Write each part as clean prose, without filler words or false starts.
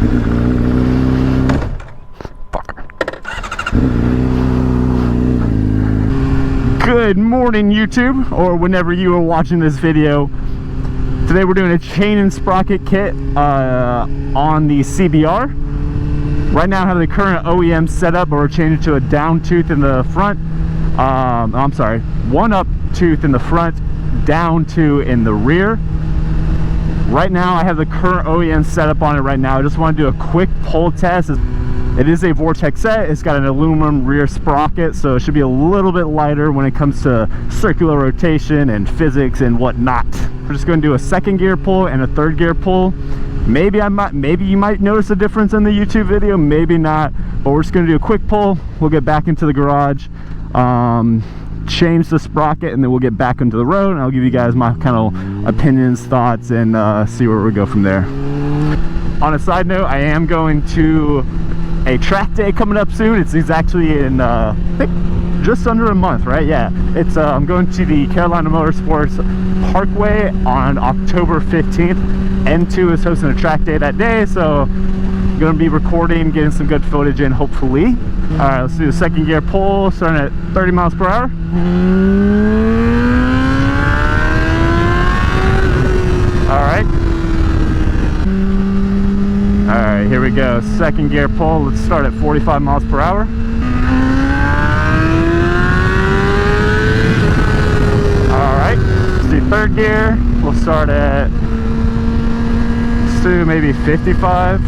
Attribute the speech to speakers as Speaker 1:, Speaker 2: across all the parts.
Speaker 1: Good morning, YouTube, or whenever you are watching this video. Today we're doing a chain and sprocket kit on the CBR. Right now I have the current OEM setup, but we're changing to a down tooth in the front. I'm sorry, one up tooth in the front, down two in the rear. Right now I have the current OEM setup on it right now. I just want to do a quick pull test. It is a Vortex set. It's got an aluminum rear sprocket, so it should be a little bit lighter when it comes to circular rotation and physics and whatnot. We're just going to do a second gear pull and a third gear pull. Maybe you might notice a difference in the YouTube video, maybe not, but we're just going to do a quick pull. We'll get back into the garage, change the sprocket, and then we'll get back into the road, and I'll give you guys my kind of opinions, thoughts, and see where we go from there. On a side note, I am going to a track day coming up soon. It's actually in I think just under a month, right? Yeah, it's I'm going to the Carolina Motorsports Parkway on October 15th. N2 is hosting a track day that day, so I'm gonna be recording, getting some good footage in, hopefully. All right, let's do the second gear pull, starting at 30 miles per hour. All right. All right, here we go. Second gear pull. Let's start at 45 miles per hour. All right, let's do third gear. We'll start at, let's do maybe 55.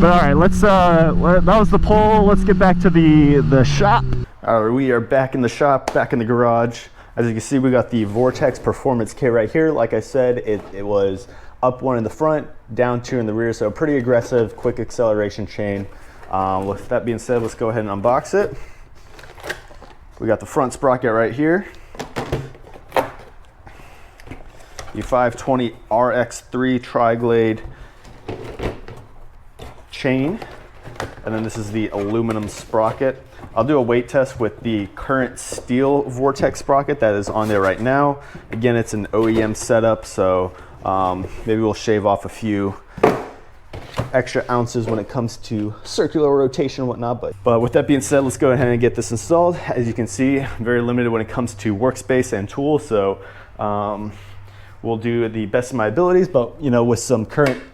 Speaker 1: But all right, let's that was the pull. Let's get back to the shop. All right, we are back in the shop, back in the garage. As you can see, we got the Vortex Performance kit right here. Like I said, it was up one in the front, down two in the rear, so pretty aggressive, quick acceleration chain. With that being said, let's go ahead and unbox it. We got the front sprocket right here. The 520 RX3 tri-glade chain. And then this is the aluminum sprocket. I'll do a weight test with the current steel Vortex sprocket that is on there right now. Again, it's an OEM setup, so maybe we'll shave off a few extra ounces when it comes to circular rotation and whatnot. But with that being said, let's go ahead and get this installed. As you can see, I'm very limited when it comes to workspace and tools, so we'll do the best of my abilities, but you know, with some current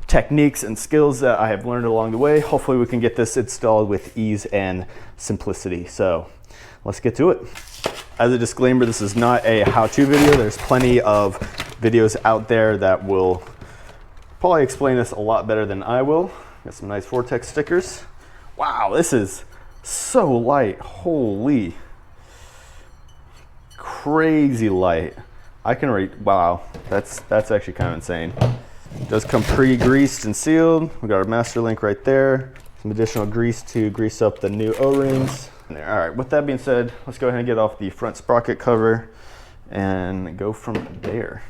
Speaker 1: techniques and skills that I have learned along the way, hopefully we can get this installed with ease and simplicity. So let's get to it. As a disclaimer, this is not a how-to video. There's plenty of videos out there that will probably explain this a lot better than I will. Got some nice Vortex stickers. Wow, this is so light. Holy, crazy light. I can read, wow, that's actually kind of insane. It does come pre-greased and sealed. We got our master link right there. Some additional grease to grease up the new O-rings. All right, with that being said, let's go ahead and get off the front sprocket cover and go from there.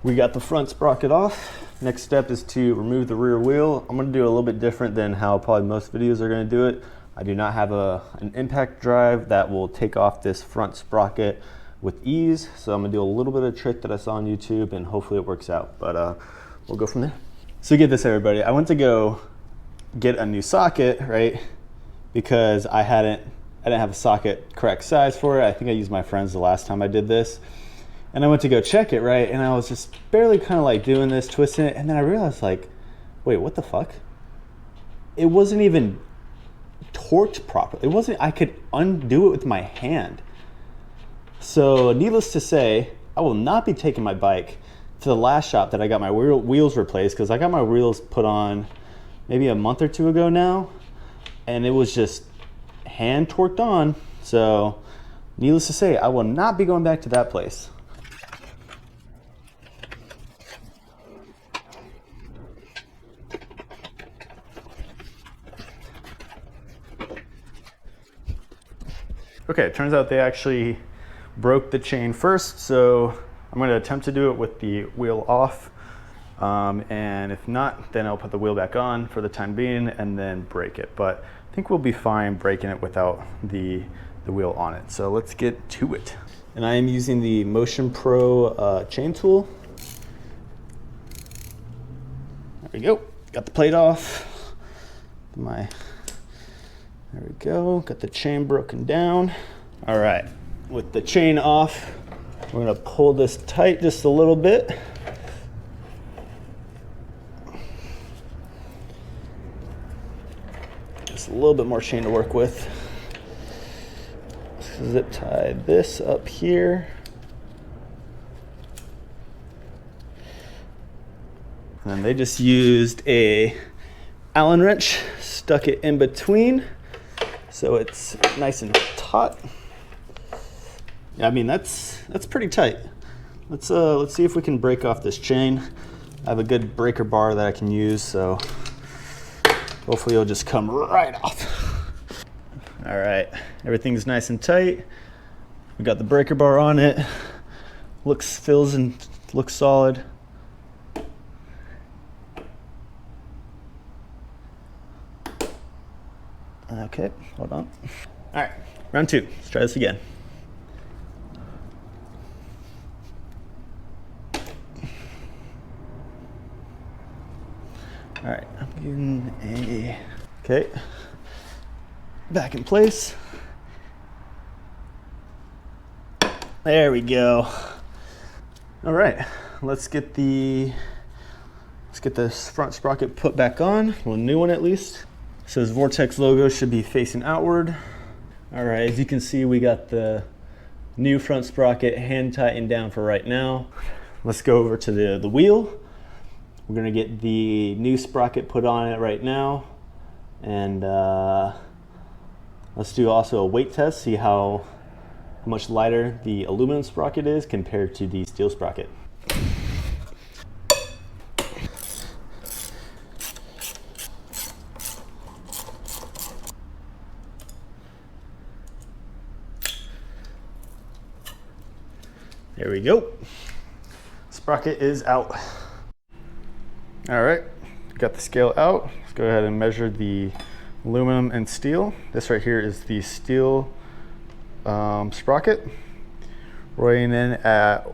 Speaker 1: We got the front sprocket off. Next step is to remove the rear wheel. I'm gonna do a little bit different than how probably most videos are gonna do it. I do not have an impact drive that will take off this front sprocket with ease, so I'm gonna do a little bit of trick that I saw on YouTube, and hopefully it works out, but we'll go from there. So get this, everybody. I went to go get a new socket, right? Because I didn't have a socket correct size for it. I think I used my friend's the last time I did this. And I went to go check it, right? And I was just barely kind of like doing this, twisting it, and then I realized like, wait, what the fuck? It wasn't even torqued properly. It wasn't, I could undo it with my hand. So needless to say, I will not be taking my bike to the last shop that I got my wheels replaced, because I got my wheels put on maybe a month or two ago now, and it was just hand torqued on. So needless to say, I will not be going back to that place. Okay, it turns out they actually broke the chain first, so I'm going to attempt to do it with the wheel off.
Speaker 2: And if not, then I'll put the wheel back on for the time being and then brake it. But I think we'll be fine braking it without the wheel on it. So let's get to it. And I am using the Motion Pro chain tool. There we go. Got the plate off. There we go. Got the chain broken down. All right. With the chain off, we're gonna pull this tight just a little bit. Just a little bit more chain to work with. Zip tie this up here. And they just used a Allen wrench, stuck it in between so it's nice and taut. Yeah, I mean that's pretty tight. Let's see if we can break off this chain. I have a good breaker bar that I can use, so hopefully it'll just come right off. All right, everything's nice and tight. We got the breaker bar on it. Feels and looks solid. Okay, hold on. All right, round two. Let's try this again. All right, I'm getting okay, back in place. There we go. All right, let's get this front sprocket put back on, well, a new one at least. So this Vortex logo should be facing outward. All right, as you can see, we got the new front sprocket hand tightened down for right now. Let's go over to the wheel. We're gonna get the new sprocket put on it right now. And let's do also a weight test, see how much lighter the aluminum sprocket is compared to the steel sprocket. There we go. Sprocket is out. All right, got the scale out. Let's go ahead and measure the aluminum and steel. This right here is the steel sprocket, weighing in at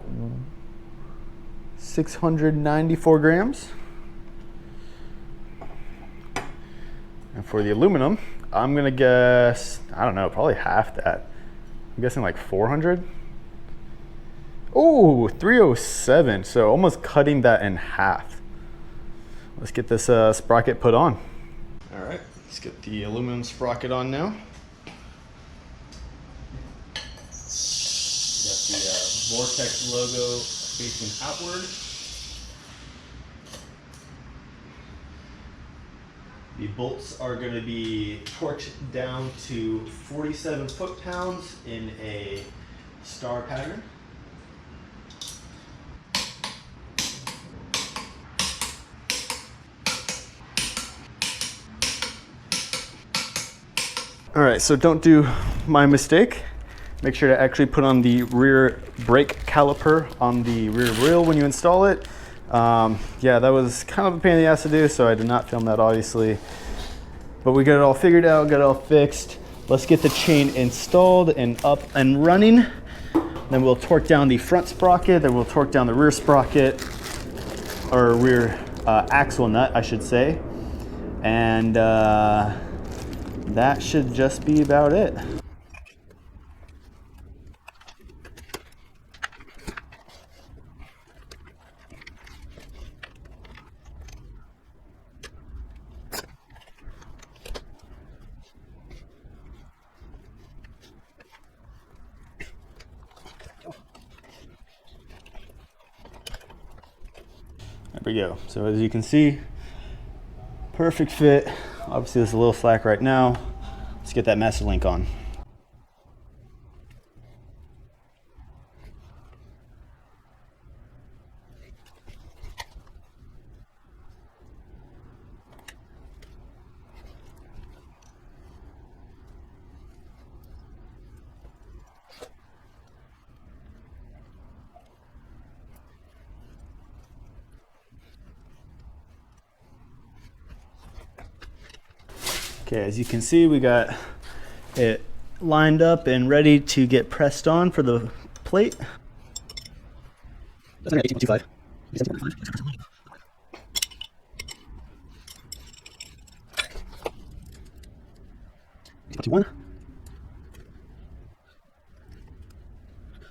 Speaker 2: 694 grams. And for the aluminum, I'm gonna guess, I don't know, probably half that. I'm guessing like 400. Oh, 307, so almost cutting that in half. Let's get this sprocket put on. All right, let's get the aluminum sprocket on now. Got the Vortex logo facing outward. The bolts are going to be torqued down to 47 foot-pounds in a star pattern. All right, so don't do my mistake. Make sure to actually put on the rear brake caliper on the rear wheel when you install it. Yeah, that was kind of a pain in the ass to do, so I did not film that obviously. But we got it all figured out, got it all fixed. Let's get the chain installed and up and running. Then we'll torque down the front sprocket, then we'll torque down the rear sprocket, or rear axle nut, I should say. And that should just be about it. There we go. So as you can see, perfect fit. Obviously there's a little slack right now. Let's get that master link on. Okay, as you can see, we got it lined up and ready to get pressed on for the plate. That's 18.25. 21.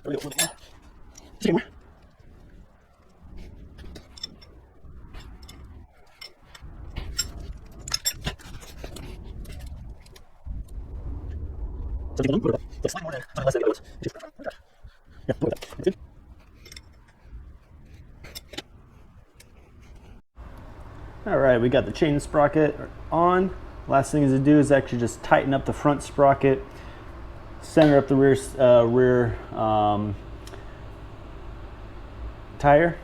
Speaker 2: There we go. See more. Slightly more than less than it was. Yeah, that's it. All right, we got the chain sprocket on. Last thing to do is actually just tighten up the front sprocket, center up the rear tire,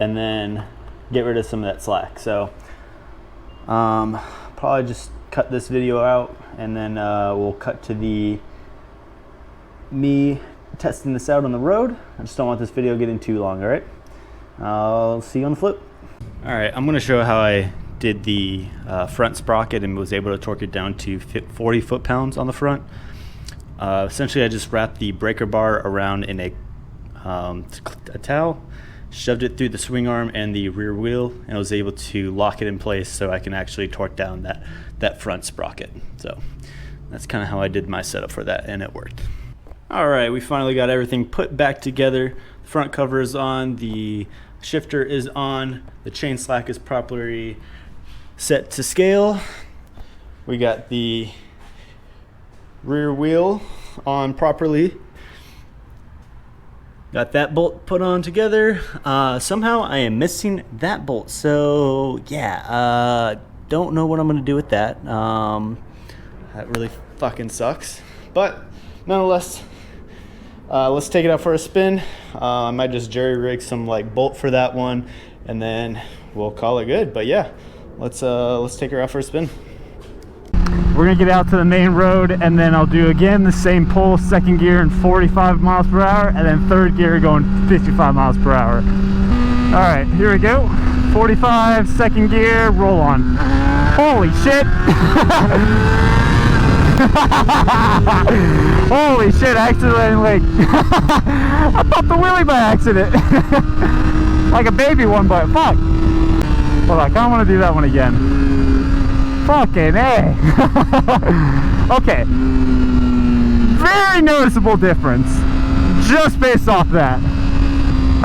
Speaker 2: and then get rid of some of that slack. So probably just cut this video out, and then we'll cut to me testing this out on the road. I just don't want this video getting too long. All right, I'll see you on the flip. All right, I'm going to show how I did the front sprocket and was able to torque it down to 40 foot-pounds on the front. Essentially, I just wrapped the breaker bar around in a towel, shoved it through the swing arm and the rear wheel, and was able to lock it in place so I can actually torque down that front sprocket. So that's kind of how I did my setup for that, and it worked. All right, we finally got everything put back together. The front cover is on, the shifter is on, the chain slack is properly set to scale. We got the rear wheel on properly. Got that bolt put on together. Somehow I am missing that bolt, so yeah, don't know what I'm gonna do with that. That really fucking sucks, but nonetheless, let's take it out for a spin. I might just jerry rig some like bolt for that one, and then we'll call it good. But yeah, let's take her out for a spin.
Speaker 1: We're gonna get out to the main road, and then I'll do again the same pull, second gear in 45 miles per hour, and then third gear going 55 miles per hour. All right, here we go. 45, second gear, roll on. Holy shit! Holy shit, I accidentally I popped the wheelie by accident. Like a baby one, but fuck. Hold on, I kinda wanna do that one again. Fucking A. Okay. Very noticeable difference just based off that.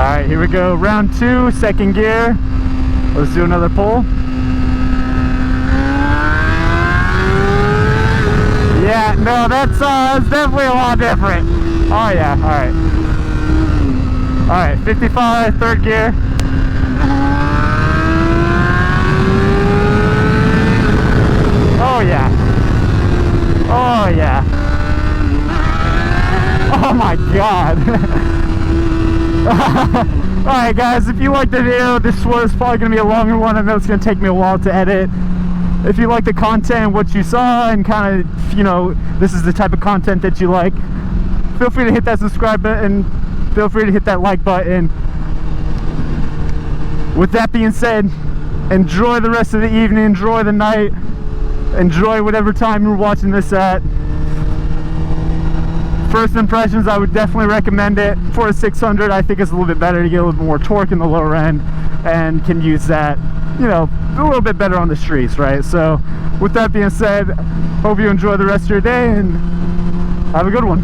Speaker 1: Alright, here we go. Round 2, second gear. Let's do another pull. Yeah, no, that's definitely a lot different. Oh yeah, alright. Alright, 55, third gear. Oh yeah. Oh yeah. Oh my god. Alright guys, if you liked the video, this was probably going to be a longer one. I know it's going to take me a while to edit. If you like the content, what you saw, and kind of, you know, this is the type of content that you like, feel free to hit that subscribe button. Feel free to hit that like button. With that being said, enjoy the rest of the evening, enjoy the night. Enjoy whatever time you're watching this at. First impressions, I would definitely recommend it. For a 600, I think it's a little bit better to get a little bit more torque in the lower end, and can use that, you know, a little bit better on the streets, right? So with that being said, hope you enjoy the rest of your day, and have a good one.